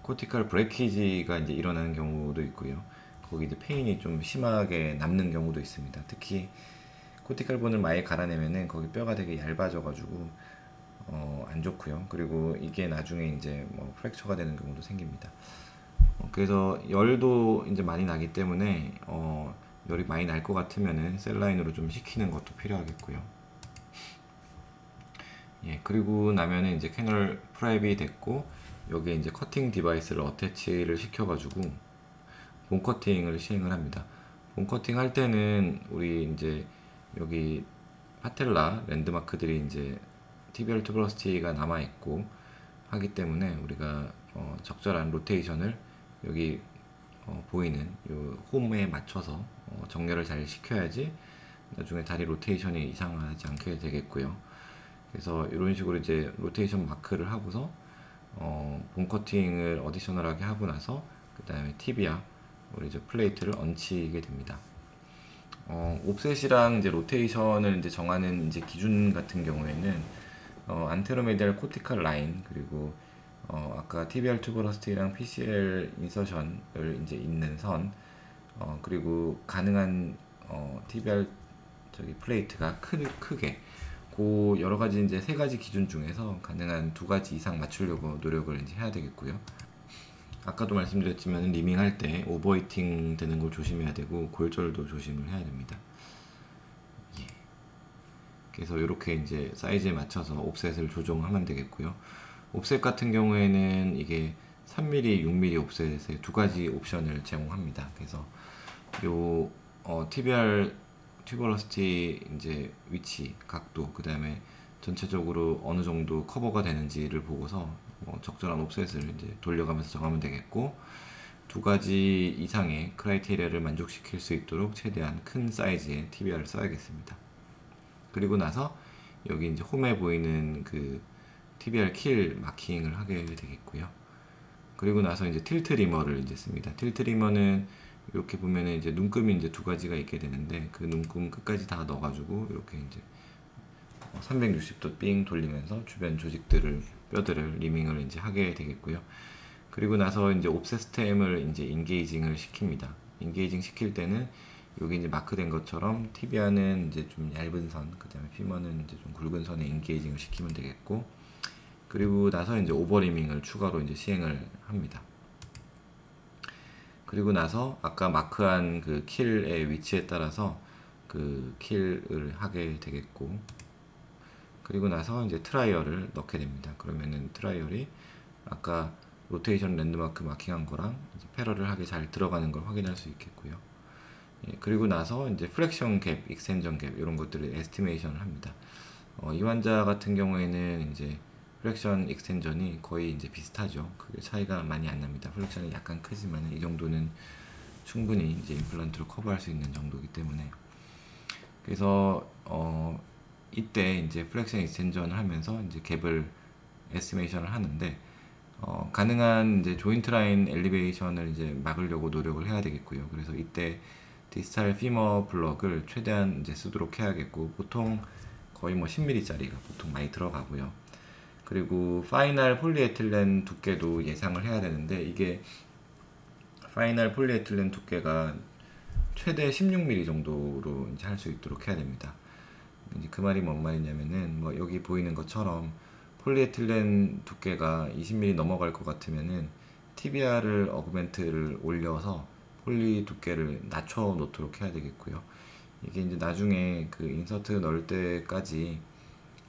코티칼 브레이키지가 이제 일어나는 경우도 있고요. 거기 이제 페인이 좀 심하게 남는 경우도 있습니다. 특히 코티칼 본을 많이 갈아내면은 거기 뼈가 되게 얇아져가지고 안 좋고요. 그리고 이게 나중에 이제 뭐 프랙처가 되는 경우도 생깁니다. 그래서 열도 이제 많이 나기 때문에 열이 많이 날 것 같으면은 셀라인으로 좀 식히는 것도 필요하겠고요. 예, 그리고 나면은 이제 캐널 프랩이 됐고, 여기에 이제 커팅 디바이스를 어태치를 시켜가지고 본 커팅을 시행을 합니다. 본 커팅 할 때는 우리 이제 여기 파텔라 랜드마크들이 이제 TBR 투버러시티가 남아 있고 하기 때문에 우리가 적절한 로테이션을 여기 보이는 요 홈에 맞춰서 정렬을 잘 시켜야지 나중에 다리 로테이션이 이상하지 않게 되겠고요. 그래서 이런 식으로 이제 로테이션 마크를 하고서 본 커팅을 어디셔널하게 하고 나서 그 다음에 티비아 우리 이제 플레이트를 얹히게 됩니다. 옵셋이랑 이제 로테이션을 이제 정하는 이제 기준 같은 경우에는 안테로메디알 코티칼 라인, 그리고 아까 TBR 투버러시티랑 PCL 인서션을 이제 있는 선, 그리고 가능한 TBR 플레이트가 크게 그 여러 가지 이제 세 가지 기준 중에서 가능한 두 가지 이상 맞추려고 노력을 이제 해야 되겠고요. 아까도 말씀드렸지만 리밍 할 때 오버히팅 되는 걸 조심해야 되고 골절도 조심을 해야 됩니다. 예. 그래서 이렇게 이제 사이즈에 맞춰서 옵셋을 조정하면 되겠고요. 옵셋 같은 경우에는 이게 3mm, 6mm 옵셋의 두 가지 옵션을 제공합니다. 그래서 요 TBR 튜버러시티 이제 위치, 각도, 그 다음에 전체적으로 어느 정도 커버가 되는지를 보고서 적절한 옵셋을 이제 돌려가면서 정하면 되겠고, 두 가지 이상의 크라이테리아를 만족시킬 수 있도록 최대한 큰 사이즈의 TBR을 써야겠습니다. 그리고 나서 여기 이제 홈에 보이는 그 TBR 킬 마킹을 하게 되겠고요. 그리고 나서 이제 틸트 리머를 이제 씁니다. 틸트 리머는 이렇게 보면은 이제 눈금이 이제 두 가지가 있게 되는데, 그 눈금 끝까지 다 넣어가지고 이렇게 이제 360도 삥 돌리면서 주변 조직들을, 뼈들을 리밍을 이제 하게 되겠고요. 그리고 나서 이제 옵셋 스템을 이제 인게이징을 시킵니다. 인게이징 시킬 때는 여기 이제 마크된 것처럼 티비아는 이제 좀 얇은 선, 그 다음에 피머는 이제 좀 굵은 선에 인게이징을 시키면 되겠고, 그리고 나서 이제 오버리밍을 추가로 이제 시행을 합니다. 그리고 나서 아까 마크한 그 킬의 위치에 따라서 그 킬을 하게 되겠고, 그리고 나서 이제 트라이얼을 넣게 됩니다. 그러면은 트라이얼이 아까 로테이션 랜드마크 마킹한 거랑 패러를 하게 잘 들어가는 걸 확인할 수 있겠고요. 예, 그리고 나서 이제 프랙션 갭, 익스텐전 갭 이런 것들을 에스티메이션을 합니다. 이 환자 같은 경우에는 이제 플렉션 익스텐전이 거의 이제 비슷하죠. 그게 차이가 많이 안 납니다. 플렉션이 약간 크지만 이 정도는 충분히 이제 임플란트로 커버할 수 있는 정도이기 때문에. 그래서 이때 이제 플렉션 익스텐전을 하면서 이제 갭을 에스티메이션을 하는데, 가능한 이제 조인트 라인 엘리베이션을 이제 막으려고 노력을 해야 되겠고요. 그래서 이때 디스탈 피머 블럭을 최대한 이제 쓰도록 해야겠고, 보통 거의 뭐 10mm짜리가 보통 많이 들어가고요. 그리고 파이널 폴리에틸렌 두께도 예상을 해야 되는데, 이게 파이널 폴리에틸렌 두께가 최대 16mm 정도로 이제 할 수 있도록 해야 됩니다. 이제 그 말이 뭔 말이냐면은, 뭐 여기 보이는 것처럼 폴리에틸렌 두께가 20mm 넘어갈 것 같으면은 TBR을 어그멘트를 올려서 폴리 두께를 낮춰 놓도록 해야 되겠고요. 이게 이제 나중에 그 인서트 넣을 때까지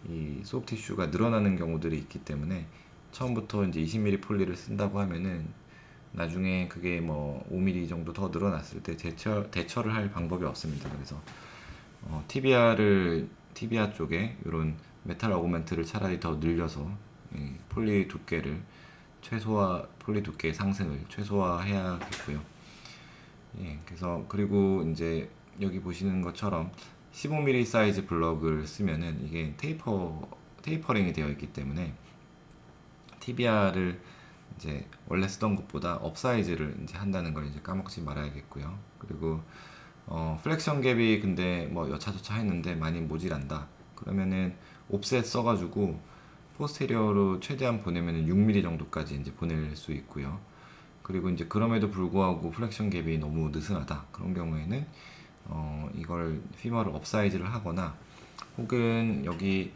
이 소프트 티슈가 늘어나는 경우들이 있기 때문에, 처음부터 이제 20mm 폴리를 쓴다고 하면은 나중에 그게 뭐 5mm 정도 더 늘어났을 때 대처를 할 방법이 없습니다. 그래서 TBR 쪽에 이런 메탈 어그멘트를 차라리 더 늘려서 폴리 두께를 폴리 두께 상승을 최소화해야겠고요. 예, 그래서 그리고 이제 여기 보시는 것처럼 15mm 사이즈 블럭을 쓰면은 이게 테이퍼링이 되어 있기 때문에 TBR을 이제 원래 쓰던 것보다 업사이즈를 이제 한다는 걸 이제 까먹지 말아야겠고요. 그리고 플렉션 갭이 근데 뭐 여차저차 했는데 많이 모질한다. 그러면은 옵셋 써가지고 포스테리어로 최대한 보내면은 6mm 정도까지 이제 보낼 수 있고요. 그리고 이제 그럼에도 불구하고 플렉션 갭이 너무 느슨하다. 그런 경우에는 이걸 피머를 업사이즈를 하거나, 혹은 여기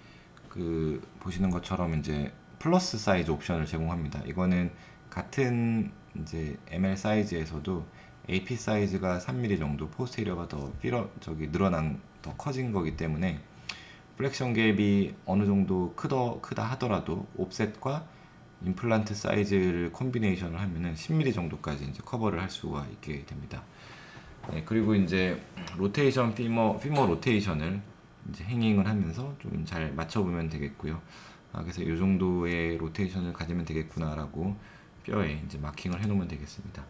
그 보시는 것처럼 이제 플러스 사이즈 옵션을 제공합니다. 이거는 같은 이제 ML 사이즈에서도 AP 사이즈가 3mm 정도 포스테리어가 더 늘어난 더 커진 거기 때문에 플렉션 갭이 어느 정도 크다 하더라도 옵셋과 임플란트 사이즈를 콤비네이션을 하면은 10mm 정도까지 이제 커버를 할 수가 있게 됩니다. 네, 그리고 이제 로테이션 피머 로테이션을 이제 행잉을 하면서 좀 잘 맞춰보면 되겠고요. 그래서 이 정도의 로테이션을 가지면 되겠구나라고 뼈에 이제 마킹을 해놓으면 되겠습니다.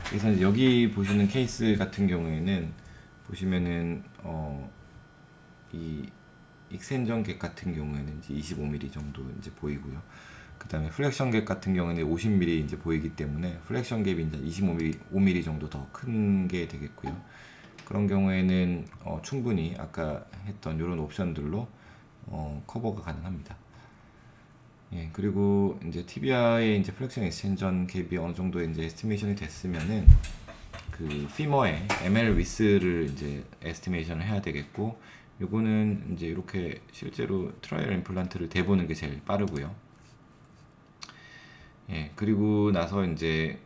그래서 이제 여기 보시는 케이스 같은 경우에는 보시면은 이 익스텐전 갭 같은 경우에는 이제 25mm 정도 이제 보이고요. 그 다음에 플렉션 갭 같은 경우는 50mm 이제 보이기 때문에 플렉션 갭이 이제 25mm 정도 더 큰 게 되겠고요. 그런 경우에는 충분히 아까 했던 이런 옵션들로 커버가 가능합니다. 예, 그리고 이제 TBR의 이제 플렉션 익스텐전 갭이 어느 정도 이제 에스티메이션이 됐으면은 그 피머의 ML 위스를 이제 에스티메이션을 해야 되겠고, 요거는 이제 이렇게 실제로 트라이얼 임플란트를 대보는 게 제일 빠르고요. 예, 그리고 나서 이제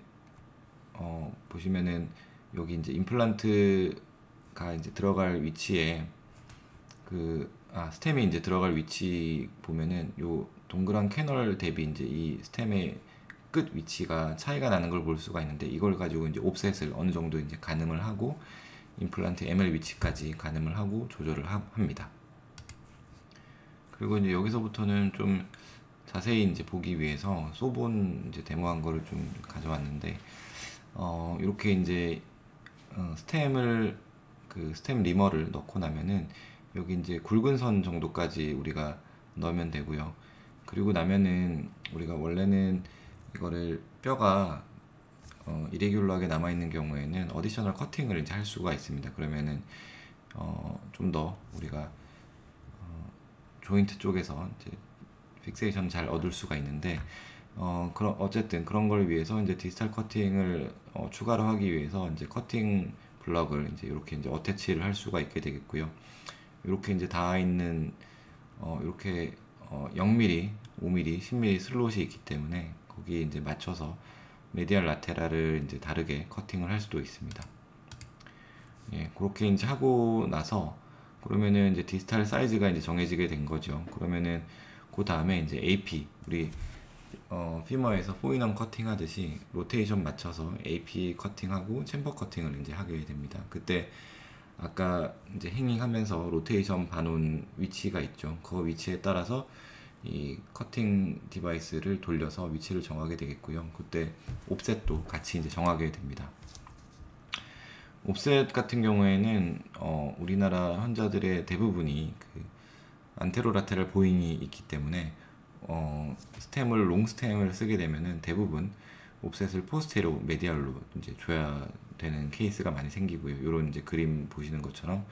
보시면은 여기 이제 임플란트가 이제 들어갈 위치에 스템이 이제 들어갈 위치 보면은 요 동그란 캐널 대비 이제 이 스템의 끝 위치가 차이가 나는 걸 볼 수가 있는데, 이걸 가지고 이제 옵셋을 어느 정도 이제 가늠을 하고 임플란트 ML 위치까지 가늠을 하고 조절을 합니다. 그리고 이제 여기서부터는 좀 자세히 이제 보기 위해서 소본 이제 데모한 거를 좀 가져왔는데, 이렇게 이제 스템 리머를 넣고 나면은 여기 이제 굵은 선 정도까지 우리가 넣으면 되고요. 그리고 나면은 우리가 원래는 이거를 뼈가 이레귤러하게 남아있는 경우에는 어디셔널 커팅을 이제 할 수가 있습니다. 그러면은 좀 더 우리가 조인트 쪽에서 이제 픽세이션 잘 얻을 수가 있는데, 어쨌든 그런 걸 위해서 이제 디지털 커팅을 추가로 하기 위해서 이제 커팅 블럭을 이제 이렇게 이제 어태치를 할 수가 있게 되겠고요. 이렇게 이제 닿아 있는 이렇게 0mm, 5mm, 10mm 슬롯이 있기 때문에 거기에 이제 맞춰서 메디알 라테랄을 이제 다르게 커팅을 할 수도 있습니다. 예, 그렇게 이제 하고 나서 그러면은 이제 디스탈 사이즈가 이제 정해지게 된 거죠. 그러면은 그 다음에 이제 AP, 우리 피머에서 포이넘 커팅 하듯이 로테이션 맞춰서 AP 커팅하고 챔버 커팅을 이제 하게 됩니다. 그때 아까 이제 행잉하면서 로테이션 반온 위치가 있죠. 그 위치에 따라서 이 커팅 디바이스를 돌려서 위치를 정하게 되겠고요. 그때 옵셋도 같이 이제 정하게 됩니다. 옵셋 같은 경우에는 우리나라 환자들의 대부분이 그 안테로라테랄 보잉이 있기 때문에 스템을 롱 스템을 쓰게 되면은 대부분 옵셋을 포스테로 메디알로 이제 줘야 되는 케이스가 많이 생기고요. 이런 이제 그림 보시는 것처럼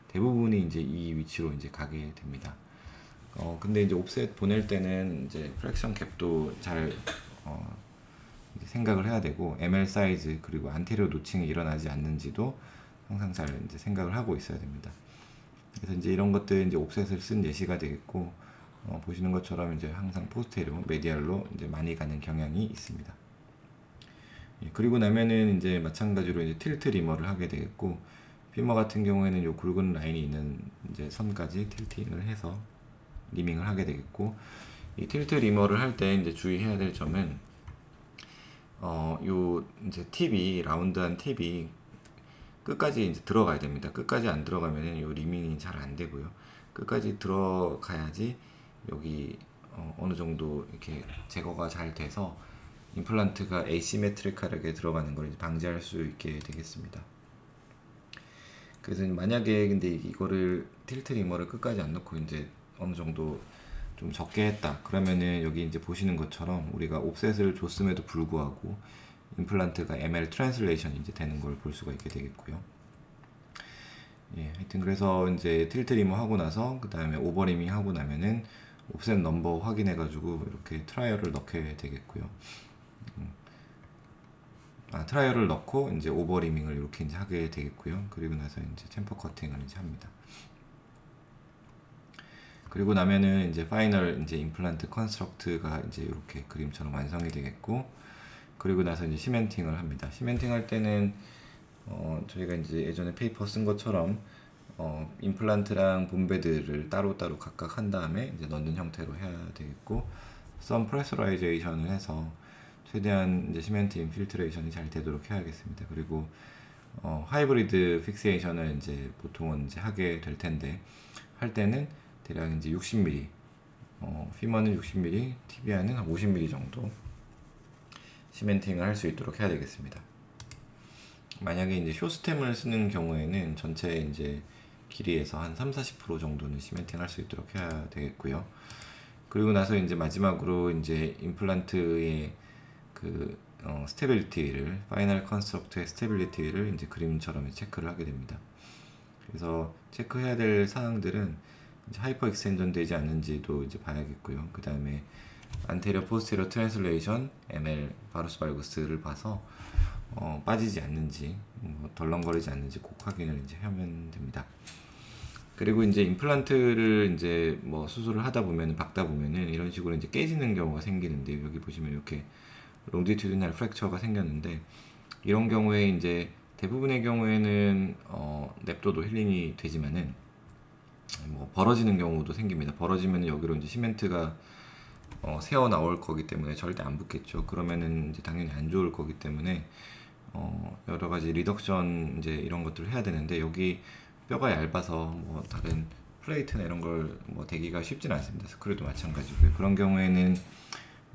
대부분이 이제 이 위치로 이제 가게 됩니다. 근데 이제 옵셋 보낼 때는 이제 프랙션 캡도 잘 이제 생각을 해야 되고 ML 사이즈 그리고 안테리어 노칭이 일어나지 않는지도 항상 잘 이제 생각을 하고 있어야 됩니다. 그래서 이제 이런 것들 이제 옵셋을 쓴 예시가 되겠고 보시는 것처럼 이제 항상 포스테리오 메디알로 이제 많이 가는 경향이 있습니다. 예, 그리고 나면은 이제 마찬가지로 이제 틸트 리머를 하게 되겠고 피머 같은 경우에는 요 굵은 라인이 있는 이제 선까지 틸팅을 해서 리밍을 하게 되겠고 이 틸트 리머를 할 때 이제 주의해야 될 점은 요 이제 팁이 라운드한 팁이 끝까지 이제 들어가야 됩니다. 끝까지 안 들어가면은 요 리밍이 잘 안 되고요. 끝까지 들어가야지 여기 어느 정도 이렇게 제거가 잘 돼서 임플란트가 에이시메트릭하게 들어가는 걸 이제 방지할 수 있게 되겠습니다. 그래서 만약에 근데 이거를 틸트 리머를 끝까지 안 넣고 이제 어느 정도 좀 적게 했다 그러면은 여기 이제 보시는 것처럼 우리가 옵셋을 줬음에도 불구하고 임플란트가 ML 트랜슬레이션이 이제 되는 걸 볼 수가 있게 되겠고요. 예, 하여튼 그래서 이제 틸트 리머 하고 나서 그 다음에 오버리밍 하고 나면은 옵셋 넘버 확인해 가지고 이렇게 트라이얼을 넣게 되겠고요. 트라이얼을 넣고 이제 오버리밍을 이렇게 이제 하게 되겠고요. 그리고 나서 이제 챔퍼 커팅을 이제 합니다. 그리고 나면은 이제 파이널 이제 임플란트 컨스트럭트가 이제 이렇게 그림처럼 완성이 되겠고, 그리고 나서 이제 시멘팅을 합니다. 시멘팅 할 때는 저희가 이제 예전에 페이퍼 쓴 것처럼 임플란트랑 본베드를 따로따로 각각 한 다음에 이제 넣는 형태로 해야 되겠고, 썸 프레셔라이제이션을 해서 최대한 이제 시멘트 인필트레이션이 잘 되도록 해야겠습니다. 그리고 하이브리드 픽세이션을 이제 보통은 이제 하게 될 텐데, 할 때는 대략 이제 60mm, 피머는 60mm, 티비아는 한 50mm 정도 시멘팅을 할 수 있도록 해야 되겠습니다. 만약에 이제 쇼스템을 쓰는 경우에는 전체 이제 길이에서 한 3-40% 정도는 시멘팅 할 수 있도록 해야 되겠고요. 그리고 나서 이제 마지막으로 이제 임플란트의 그 스테빌리티를, 파이널 컨스트럭트의 스테빌리티를 이제 그림처럼 체크를 하게 됩니다. 그래서 체크해야 될 사항들은 이제 하이퍼 익스텐전 되지 않는지도 이제 봐야겠고요. 그 다음에 안테리어 포스테리어 트랜슬레이션 ML 바루스 발구스를 봐서 빠지지 않는지, 덜렁거리지 않는지 꼭 확인을 이제 하면 됩니다. 그리고 이제 임플란트를 이제 뭐 수술을 하다 보면, 박다 보면은 이런 식으로 이제 깨지는 경우가 생기는데, 여기 보시면 이렇게 롱디튜디널 프랙처가 생겼는데, 이런 경우에 이제 대부분의 경우에는 냅둬도 힐링이 되지만은 뭐 벌어지는 경우도 생깁니다. 벌어지면 여기로 이제 시멘트가 새어 나올 거기 때문에 절대 안 붙겠죠. 그러면은 이제 당연히 안 좋을 거기 때문에 여러 가지 리덕션 이제 이런 것들을 해야 되는데, 여기 뼈가 얇아서 뭐 다른 플레이트나 이런 걸 뭐 대기가 쉽지는 않습니다. 스크류도 마찬가지고요. 그런 경우에는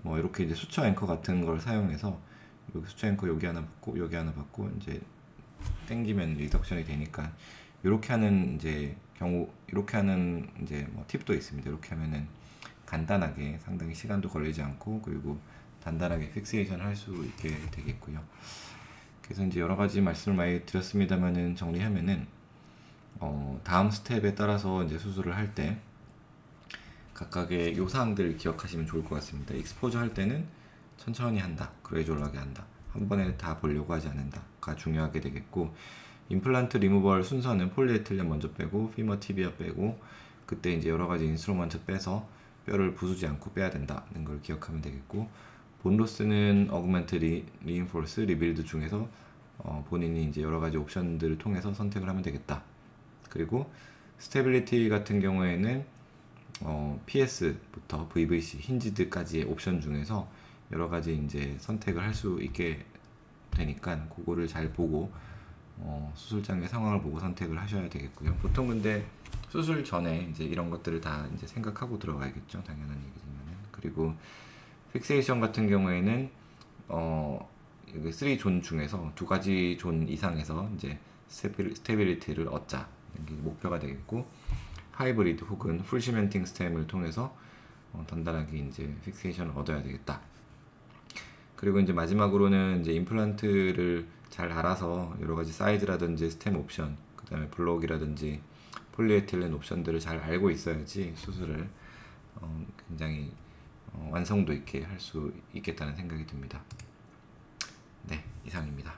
뭐 이렇게 이제 수처 앵커 같은 걸 사용해서 여기 수처 앵커 여기 하나 받고 여기 하나 받고 이제 당기면 리덕션이 되니까, 이렇게 하는 이제 경우, 이렇게 하는 이제 뭐 팁도 있습니다. 이렇게 하면은 간단하게, 상당히 시간도 걸리지 않고, 그리고 단단하게 픽세이션 할 수 있게 되겠고요. 그래서 이제 여러 가지 말씀을 많이 드렸습니다만은, 정리하면은 다음 스텝에 따라서 이제 수술을 할 때 각각의 요 사항들을 기억하시면 좋을 것 같습니다. 익스포저 할 때는 천천히 한다, 그레이졸하게 한다, 한 번에 다 보려고 하지 않는다가 중요하게 되겠고, 임플란트 리무벌 순서는 폴리에틸렌 먼저 빼고 피머 티비아 빼고, 그때 이제 여러 가지 인스트루먼트 빼서 뼈를 부수지 않고 빼야 된다는 걸 기억하면 되겠고, 본로스는 어그먼트 리인포스 리빌드 중에서 본인이 이제 여러 가지 옵션들을 통해서 선택을 하면 되겠다. 그리고 스테빌리티 같은 경우에는 PS부터 VVC, 힌지드까지의 옵션 중에서 여러 가지 이제 선택을 할 수 있게 되니까, 그거를 잘 보고 수술장의 상황을 보고 선택을 하셔야 되겠고요. 보통 근데 수술 전에 이제 이런 것들을 다 이제 생각하고 들어가야겠죠. 당연한 얘기지만은. 그리고 픽세이션 같은 경우에는 여기 3존 중에서 2가지 존 이상에서 이제 스테빌리티를 얻자. 이게 목표가 되겠고, 하이브리드 혹은 풀 시멘팅 스템을 통해서 단단하게 이제 픽세이션을 얻어야 되겠다. 그리고 이제 마지막으로는 이제 임플란트를 잘 알아서 여러 가지 사이즈라든지 스템 옵션, 그 다음에 블록이라든지 폴리에틸렌 옵션들을 잘 알고 있어야지 수술을 굉장히 완성도 있게 할 수 있겠다는 생각이 듭니다. 네, 이상입니다.